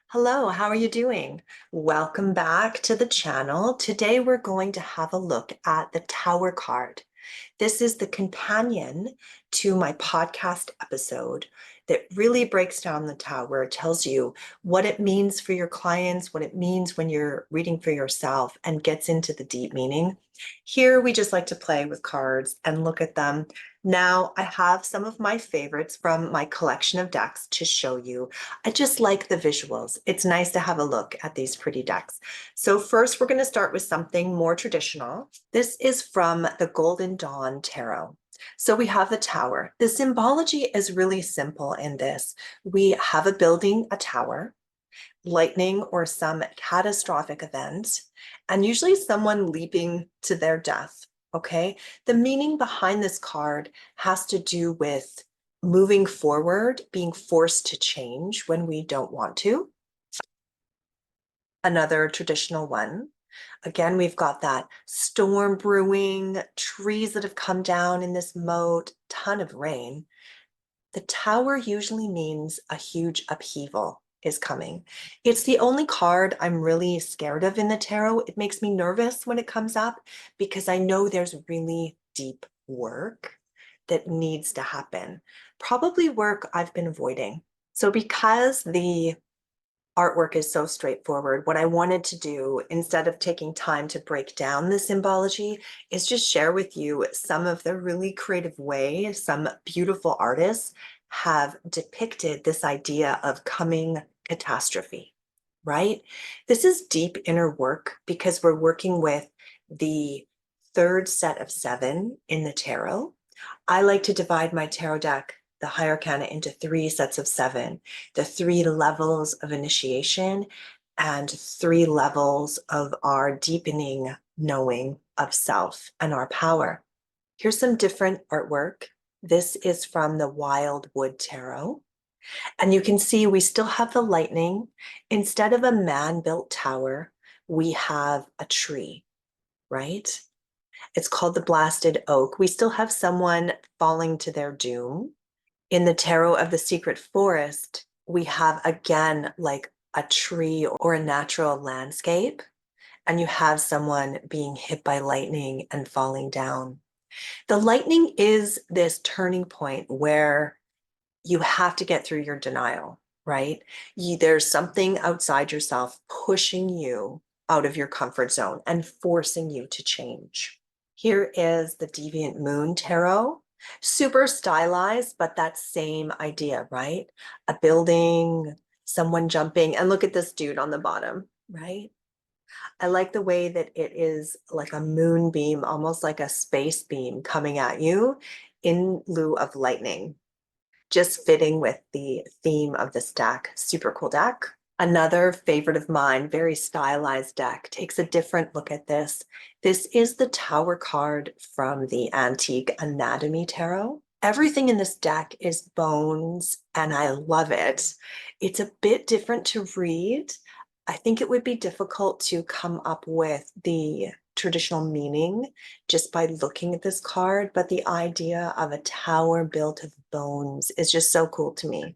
Hello, how are you doing? Welcome back to the channel. Today we're going to have a look at the Tower card. This is the companion to my podcast episode that really breaks down the Tower, tells you what it means for your clients, what it means when you're reading for yourself, and gets into the deep meaning. Here, we just like to play with cards and look at them. Now, I have some of my favorites from my collection of decks to show you. I just like the visuals. It's nice to have a look at these pretty decks. So first, we're going to start with something more traditional. This is from the Golden Dawn Tarot. So we have the Tower. The symbology is really simple in this. We have a building, a tower, lightning or some catastrophic event, and usually someone leaping to their death. Okay. The meaning behind this card has to do with moving forward, being forced to change when we don't want to. Another traditional one. Again, we've got that storm brewing, trees that have come down in this moat, ton of rain. The Tower usually means a huge upheaval is coming. It's the only card I'm really scared of in the tarot. It makes me nervous when it comes up because I know there's really deep work that needs to happen. Probably work I've been avoiding. So because the artwork is so straightforward, what I wanted to do instead of taking time to break down the symbology is just share with you some of the really creative ways some beautiful artists have depicted this idea of coming catastrophe, right? This is deep inner work because we're working with the third set of 7 in the tarot. I like to divide my tarot deck, the high arcana, into 3 sets of 7, the 3 levels of initiation and 3 levels of our deepening knowing of self and our power. Here's some different artwork. This is from the Wildwood Tarot. And you can see we still have the lightning. Instead of a man-built tower, we have a tree, right? It's called the Blasted Oak. We still have someone falling to their doom. In the Tarot of the Secret Forest, we have again like a tree or a natural landscape, and you have someone being hit by lightning and falling down. The lightning is this turning point where you have to get through your denial, right? There's something outside yourself pushing you out of your comfort zone and forcing you to change. Here is the Deviant Moon Tarot. Super stylized, but that same idea, right? A building, someone jumping, and look at this dude on the bottom, right? I like the way that it is like a moonbeam, almost like a space beam coming at you in lieu of lightning, just fitting with the theme of this deck. Super cool deck. Another favorite of mine, very stylized deck, takes a different look at this. This is the Tower card from the Antique Anatomy Tarot. Everything in this deck is bones, and I love it. It's a bit different to read. I think it would be difficult to come up with the traditional meaning just by looking at this card, but the idea of a tower built of bones is just so cool to me.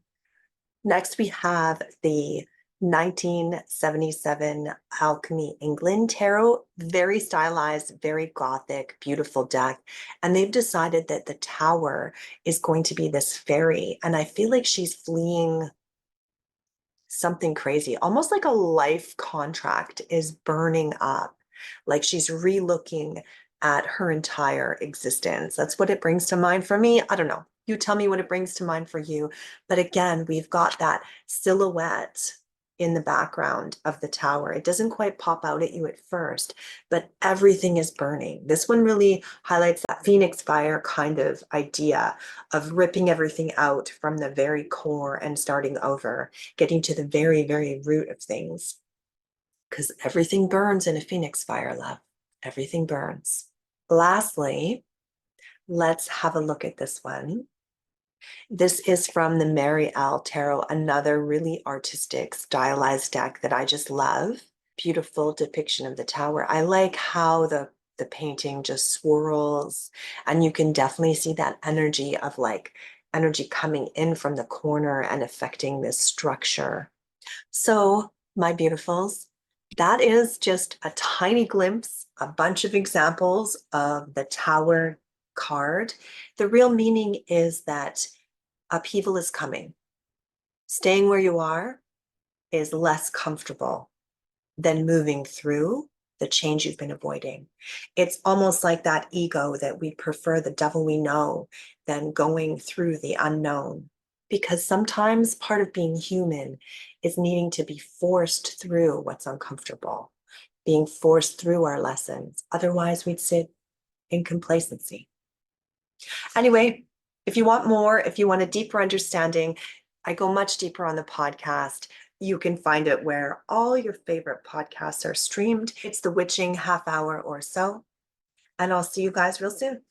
Next, we have the 1977 Alchemy England Tarot, very stylized, very gothic, beautiful deck. And they've decided that the tower is going to be this fairy. And I feel like she's fleeing something crazy, almost like a life contract is burning up, like she's re-looking at her entire existence. That's what it brings to mind for me. I don't know. You tell me what it brings to mind for you. But again, we've got that silhouette in the background of the tower. It doesn't quite pop out at you at first, but everything is burning. This one really highlights that phoenix fire kind of idea of ripping everything out from the very core and starting over, getting to the very, very root of things. Because everything burns in a phoenix fire, love. Everything burns. Lastly, let's have a look at this one. This is from the Mary L. Tarot, another really artistic, stylized deck that I just love. Beautiful depiction of the tower. I like how the painting just swirls, and you can definitely see that energy of like energy coming in from the corner and affecting this structure. So, my beautifuls, that is just a tiny glimpse, a bunch of examples of the Tower card. The real meaning is that upheaval is coming. Staying where you are is less comfortable than moving through the change you've been avoiding. It's almost like that ego that we prefer the devil we know than going through the unknown. Because sometimes part of being human is needing to be forced through what's uncomfortable, being forced through our lessons. Otherwise, we'd sit in complacency. Anyway, if you want more, if you want a deeper understanding, I go much deeper on the podcast. You can find it where all your favorite podcasts are streamed. It's the Witching Half Hour or so. And I'll see you guys real soon.